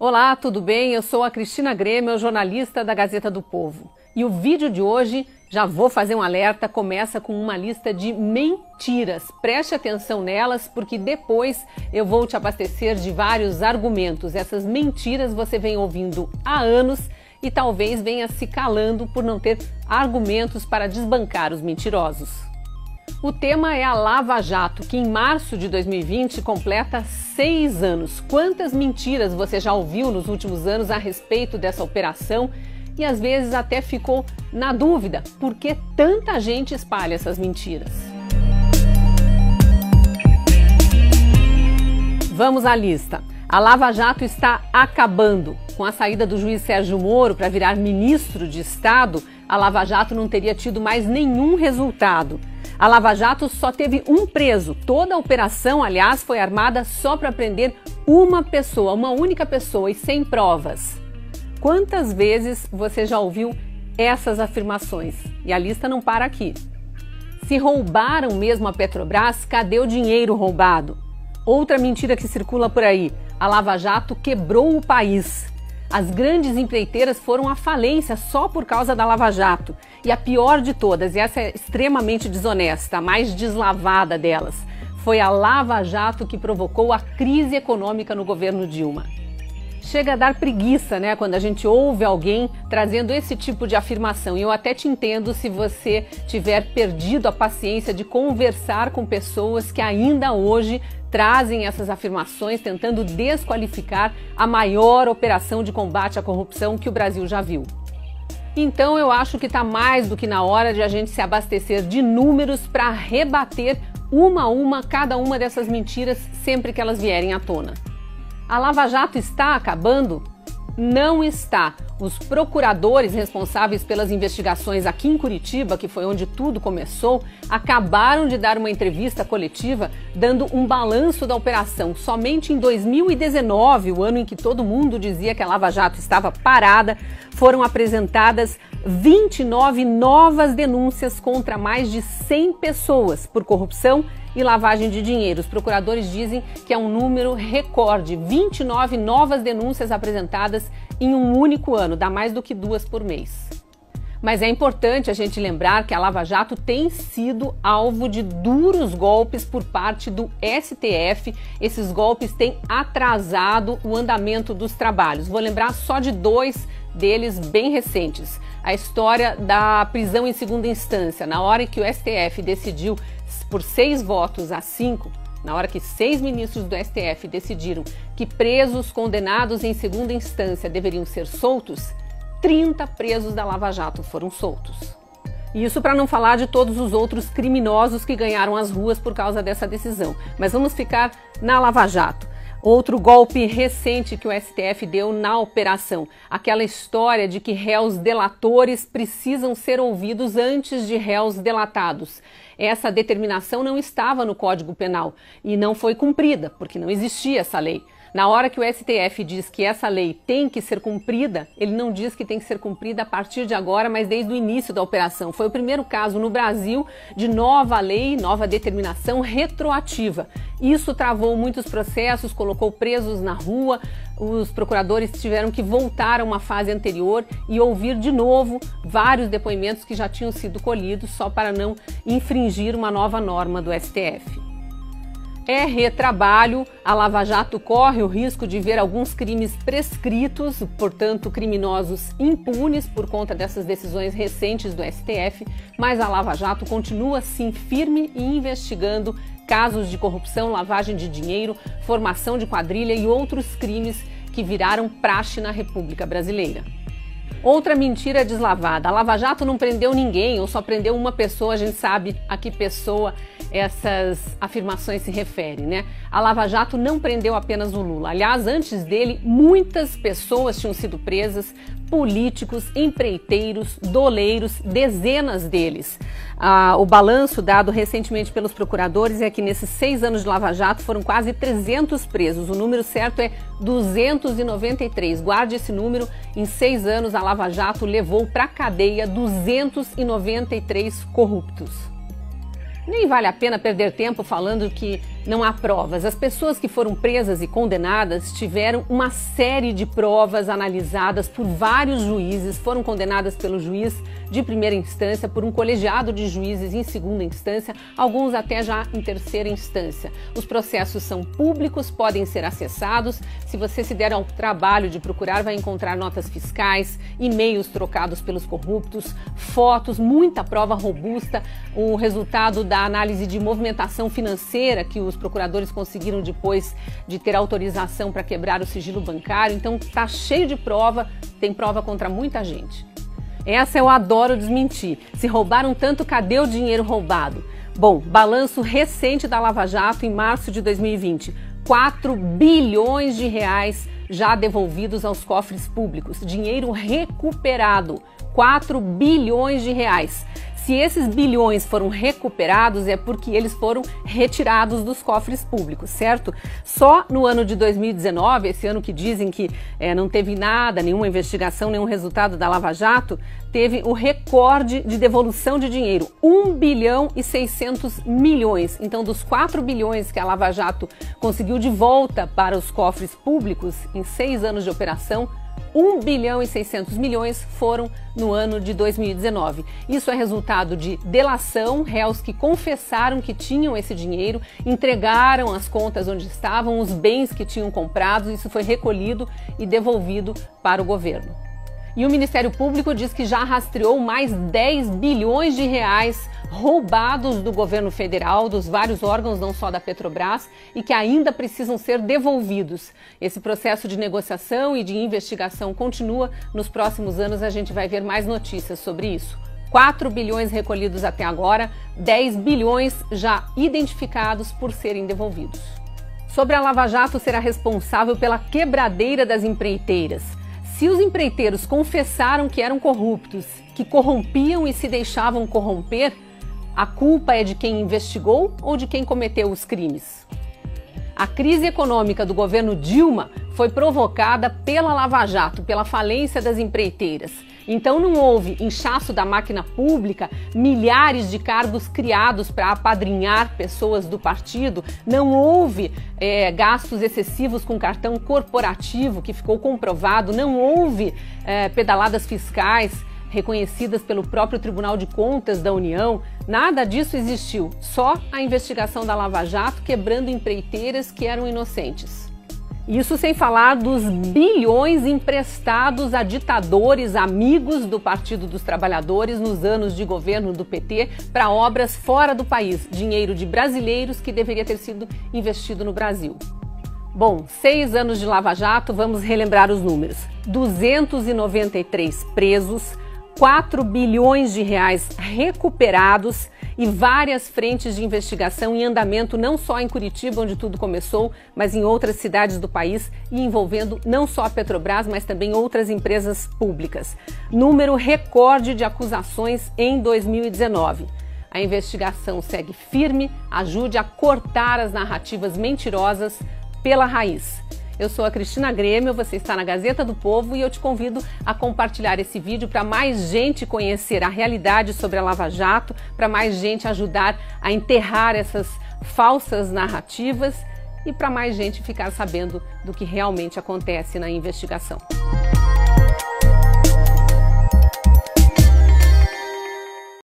Olá, tudo bem? Eu sou a Cristina Grêmio, jornalista da Gazeta do Povo. E o vídeo de hoje, já vou fazer um alerta, começa com uma lista de mentiras. Preste atenção nelas, porque depois eu vou te abastecer de vários argumentos. Essas mentiras você vem ouvindo há anos e talvez venha se calando por não ter argumentos para desbancar os mentirosos. O tema é a Lava Jato, que em março de 2020 completa 6 anos. Quantas mentiras você já ouviu nos últimos anos a respeito dessa operação e às vezes até ficou na dúvida por que tanta gente espalha essas mentiras? Vamos à lista. A Lava Jato está acabando. Com a saída do juiz Sérgio Moro para virar ministro de Estado, a Lava Jato não teria tido mais nenhum resultado. A Lava Jato só teve um preso. Toda a operação, aliás, foi armada só para prender uma pessoa, uma única pessoa e sem provas. Quantas vezes você já ouviu essas afirmações? E a lista não para aqui. Se roubaram mesmo a Petrobras, cadê o dinheiro roubado? Outra mentira que circula por aí: a Lava Jato quebrou o país. As grandes empreiteiras foram à falência só por causa da Lava Jato. E a pior de todas, e essa é extremamente desonesta, a mais deslavada delas, foi a Lava Jato que provocou a crise econômica no governo Dilma. Chega a dar preguiça, né, quando a gente ouve alguém trazendo esse tipo de afirmação. E eu até te entendo se você tiver perdido a paciência de conversar com pessoas que ainda hoje trazem essas afirmações tentando desqualificar a maior operação de combate à corrupção que o Brasil já viu. Então eu acho que está mais do que na hora de a gente se abastecer de números para rebater uma a uma cada uma dessas mentiras sempre que elas vierem à tona. A Lava Jato está acabando? Não está. Os procuradores responsáveis pelas investigações aqui em Curitiba, que foi onde tudo começou, acabaram de dar uma entrevista coletiva dando um balanço da operação. Somente em 2019, o ano em que todo mundo dizia que a Lava Jato estava parada, foram apresentadas 29 novas denúncias contra mais de 100 pessoas por corrupção e lavagem de dinheiro. Os procuradores dizem que é um número recorde, 29 novas denúncias apresentadas em um único ano, dá mais do que 2 por mês. Mas é importante a gente lembrar que a Lava Jato tem sido alvo de duros golpes por parte do STF. Esses golpes têm atrasado o andamento dos trabalhos. Vou lembrar só de 2 deles bem recentes. A história da prisão em segunda instância, na hora que o STF decidiu por 6 votos a 5, na hora que 6 ministros do STF decidiram que presos condenados em segunda instância deveriam ser soltos, 30 presos da Lava Jato foram soltos. Isso para não falar de todos os outros criminosos que ganharam as ruas por causa dessa decisão. Mas vamos ficar na Lava Jato. Outro golpe recente que o STF deu na operação, aquela história de que réus delatores precisam ser ouvidos antes de réus delatados. Essa determinação não estava no Código Penal e não foi cumprida, porque não existia essa lei. Na hora que o STF diz que essa lei tem que ser cumprida, ele não diz que tem que ser cumprida a partir de agora, mas desde o início da operação. Foi o primeiro caso no Brasil de nova lei, nova determinação retroativa. Isso travou muitos processos, colocou presos na rua, os procuradores tiveram que voltar a uma fase anterior e ouvir de novo vários depoimentos que já tinham sido colhidos só para não infringir uma nova norma do STF. É retrabalho, a Lava Jato corre o risco de ver alguns crimes prescritos, portanto criminosos impunes por conta dessas decisões recentes do STF, mas a Lava Jato continua sim firme e investigando casos de corrupção, lavagem de dinheiro, formação de quadrilha e outros crimes que viraram praxe na República Brasileira. Outra mentira deslavada: a Lava Jato não prendeu ninguém ou só prendeu uma pessoa. A gente sabe a que pessoa essas afirmações se referem, né? A Lava Jato não prendeu apenas o Lula. Aliás, antes dele, muitas pessoas tinham sido presas, políticos, empreiteiros, doleiros, dezenas deles. O balanço dado recentemente pelos procuradores é que nesses 6 anos de Lava Jato foram quase 300 presos. O número certo é 293. Guarde esse número. Em 6 anos, a Lava Jato levou para a cadeia 293 corruptos. Nem vale a pena perder tempo falando que não há provas. As pessoas que foram presas e condenadas tiveram uma série de provas analisadas por vários juízes, foram condenadas pelo juiz de primeira instância, por um colegiado de juízes em segunda instância, alguns até já em terceira instância. Os processos são públicos, podem ser acessados. Se você se der ao trabalho de procurar, vai encontrar notas fiscais, e-mails trocados pelos corruptos, fotos, muita prova robusta, o resultado da análise de movimentação financeira que os procuradores conseguiram depois de ter autorização para quebrar o sigilo bancário. Então está cheio de prova, tem prova contra muita gente. Essa eu adoro desmentir. Se roubaram tanto, cadê o dinheiro roubado? Bom, balanço recente da Lava Jato em março de 2020. 4 bilhões de reais já devolvidos aos cofres públicos. Dinheiro recuperado. 4 bilhões de reais. Se esses bilhões foram recuperados, é porque eles foram retirados dos cofres públicos, certo? Só no ano de 2019, esse ano que dizem que não teve nada, nenhuma investigação, nenhum resultado da Lava Jato, teve o recorde de devolução de dinheiro, 1 bilhão e 600 milhões. Então, dos 4 bilhões que a Lava Jato conseguiu de volta para os cofres públicos em 6 anos de operação, 1 bilhão e 600 milhões foram no ano de 2019. Isso é resultado de delação, réus que confessaram que tinham esse dinheiro, entregaram as contas onde estavam, os bens que tinham comprado, isso foi recolhido e devolvido para o governo. E o Ministério Público diz que já rastreou mais 10 bilhões de reais roubados do governo federal, dos vários órgãos, não só da Petrobras, e que ainda precisam ser devolvidos. Esse processo de negociação e de investigação continua. Nos próximos anos a gente vai ver mais notícias sobre isso. 4 bilhões recolhidos até agora, 10 bilhões já identificados por serem devolvidos. Sobre a Lava Jato, será responsável pela quebradeira das empreiteiras. Se os empreiteiros confessaram que eram corruptos, que corrompiam e se deixavam corromper, a culpa é de quem investigou ou de quem cometeu os crimes? A crise econômica do governo Dilma foi provocada pela Lava Jato, pela falência das empreiteiras. Então não houve inchaço da máquina pública, milhares de cargos criados para apadrinhar pessoas do partido, não houve gastos excessivos com cartão corporativo, que ficou comprovado, não houve pedaladas fiscais reconhecidas pelo próprio Tribunal de Contas da União, nada disso existiu, só a investigação da Lava Jato quebrando empreiteiras que eram inocentes. Isso sem falar dos bilhões emprestados a ditadores amigos do Partido dos Trabalhadores nos anos de governo do PT para obras fora do país, dinheiro de brasileiros que deveria ter sido investido no Brasil. Bom, 6 anos de Lava Jato, vamos relembrar os números. 293 presos, 4 bilhões de reais recuperados e várias frentes de investigação em andamento não só em Curitiba, onde tudo começou, mas em outras cidades do país e envolvendo não só a Petrobras, mas também outras empresas públicas. Número recorde de acusações em 2019. A investigação segue firme, ajude a cortar as narrativas mentirosas pela raiz. Eu sou a Cristina Grêmio, você está na Gazeta do Povo e eu te convido a compartilhar esse vídeo para mais gente conhecer a realidade sobre a Lava Jato, para mais gente ajudar a enterrar essas falsas narrativas e para mais gente ficar sabendo do que realmente acontece na investigação.